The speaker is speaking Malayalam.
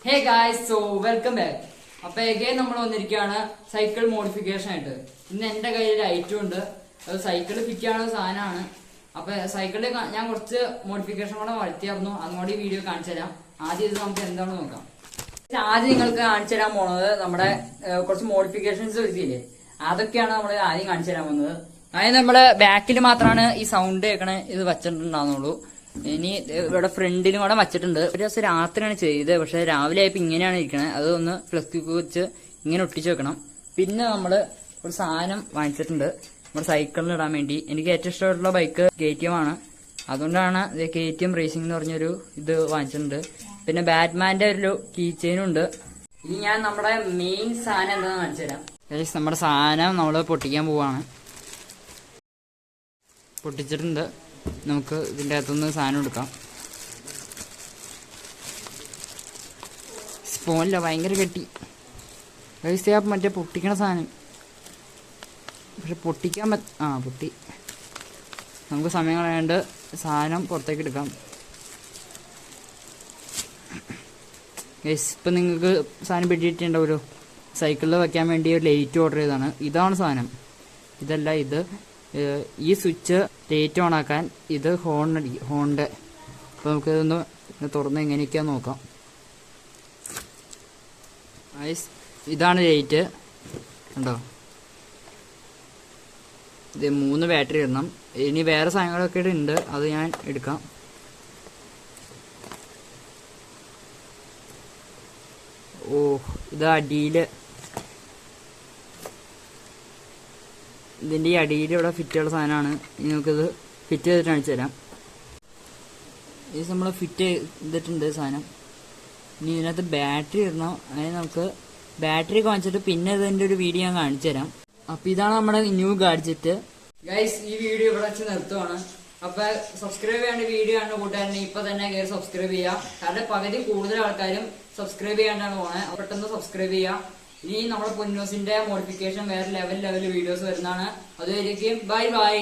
Hey guys, so welcome back. അപ്പൊ എഗൈൻ നമ്മൾ വന്നിരിക്കുകയാണ് സൈക്കിൾ മോഡിഫിക്കേഷൻ ആയിട്ട്. ഇന്ന് എന്റെ കയ്യിൽ ഒരു ഐറ്റം ഉണ്ട്. അത് സൈക്കിൾ ഫിറ്റ് ചെയ്യാനുള്ള സാധനമാണ്. അപ്പൊ സൈക്കിളിൽ ഞാൻ കുറച്ച് മോഡിഫിക്കേഷൻ കൂടെ വളർത്തിയായിരുന്നു. അങ്ങോട്ട് ഈ വീഡിയോ കാണിച്ചു തരാം. ആദ്യം ഇത് നമുക്ക് എന്താണെന്ന് നോക്കാം. ആദ്യം നിങ്ങൾക്ക് കാണിച്ചു തരാൻ പോണത് നമ്മുടെ കുറച്ച് മോഡിഫിക്കേഷൻസ് വരുത്തിയില്ലേ, അതൊക്കെയാണ് നമ്മൾ ആദ്യം കാണിച്ചു തരാൻ പോകുന്നത്. അതായത് നമ്മുടെ ബാക്കിൽ മാത്രമാണ് ഈ സൗണ്ട് കേൾക്കണ ഇത് വച്ചിട്ടുണ്ടാകുന്നുള്ളൂ. ഇനി ഇവിടെ ഫ്രണ്ടിലും കൂടെ വച്ചിട്ടുണ്ട്. ഒരു ദിവസം രാത്രിയാണ് ചെയ്തത്, പക്ഷെ രാവിലെ ആയപ്പോ ഇങ്ങനെയാണ് ഇരിക്കണത്. അത് ഒന്ന് ഫ്ലെക്സ് വെച്ച് ഇങ്ങനെ ഒട്ടിച്ചു വെക്കണം. പിന്നെ നമ്മള് ഒരു സാധനം വാങ്ങിച്ചിട്ടുണ്ട് നമ്മുടെ സൈക്കിളിൽ ഇടാൻ വേണ്ടി. എനിക്ക് ഏറ്റവും ഇഷ്ടമായിട്ടുള്ള ബൈക്ക് KTM ആണ്. അതുകൊണ്ടാണ് KTM റേസിംഗ് എന്ന് പറഞ്ഞൊരു ഇത് വാങ്ങിച്ചിട്ടുണ്ട്. പിന്നെ ബാറ്റ്മാന്റെ ഒരു കീ ചെയിനും ഉണ്ട്. ഇനി ഞാൻ നമ്മുടെ മെയിൻ സാധനം എന്താണെന്ന് കാണിച്ചു തരാം. നമ്മുടെ സാധനം നമ്മള് പൊട്ടിക്കാൻ പോവാണ്. പൊട്ടിച്ചിട്ടുണ്ട്. നമുക്ക് ഇതിൻ്റെ അകത്തുനിന്ന് സാധനം എടുക്കാം. സ്പോണില്ല, ഭയങ്കര കെട്ടി. മറ്റേ പൊട്ടിക്കണ സാധനം, പക്ഷെ പൊട്ടിക്കാൻ പൊട്ടി. നമുക്ക് സമയം കളയാണ്ട് സാധനം പുറത്തേക്ക് എടുക്കാം. ഇപ്പം നിങ്ങൾക്ക് സാധനം പെട്ടിട്ടുണ്ടാവുമല്ലോ. സൈക്കിളിൽ വയ്ക്കാൻ വേണ്ടി ഒരു ലൈറ്റ് ഓർഡർ ചെയ്തതാണ്. ഇതാണ് സാധനം. ഇതല്ല, ഇത് ഈ സ്വിച്ച് ലൈറ്റ് ഓൺ ആക്കാൻ. ഇത് ഹോണിൻ്റെ. അപ്പോൾ നമുക്കിതൊന്ന് തുറന്ന് എങ്ങനെയൊക്കെയാന്ന് നോക്കാം. ഇതാണ് ലൈറ്റ്, കണ്ടോ. ഇത് 3 ബാറ്ററി ഇടണം. ഇനി വേറെ സാധനങ്ങളൊക്കെ ഉണ്ട്, അത് ഞാൻ എടുക്കാം. ഇത് അടിയിൽ, ഇതിൻ്റെ ഈ അടിയിൽ ഇവിടെ ഫിറ്റ് ഉള്ള സാധനമാണ്. ഇനി നമുക്കിത് ഫിറ്റ് ചെയ്തിട്ട് കാണിച്ചു തരാം. ഇത് നമ്മൾ ഫിറ്റ് ചെയ്തിട്ടുണ്ട് സാധനം. ഇനി ഇതിനകത്ത് ബാറ്ററി ഇടണം. അതിന് നമുക്ക് ബാറ്ററി കാണിച്ചിട്ട് പിന്നെ ഇതിൻ്റെ ഒരു വീഡിയോ ഞാൻ കാണിച്ചു തരാം. അപ്പം ഇതാണ് നമ്മുടെ ന്യൂ ഗാഡ്ജറ്റ്. ഗൈസ്, ഈ വീഡിയോ ഇവിടെ വെച്ച് നിർത്തുവാണ്. അപ്പൊ സബ്സ്ക്രൈബ് ചെയ്യേണ്ട വീഡിയോ ആണ് കൂട്ടുകാരനെ ഇപ്പൊ തന്നെ കയറി സബ്സ്ക്രൈബ് ചെയ്യാം. കാരണം പകുതി കൂടുതൽ ആൾക്കാരും സബ്സ്ക്രൈബ് ചെയ്യാണ്ടാണ് പോണേ. പെട്ടെന്ന് സബ്സ്ക്രൈബ് ചെയ്യാം. ഇനി നമ്മുടെ പൊന്നൂസിന്റെ മോഡിഫിക്കേഷൻ വേറെ ലെവൽ വീഡിയോസ് വരുന്നതാണ്. അതുവരേക്കും ബൈ ബൈ.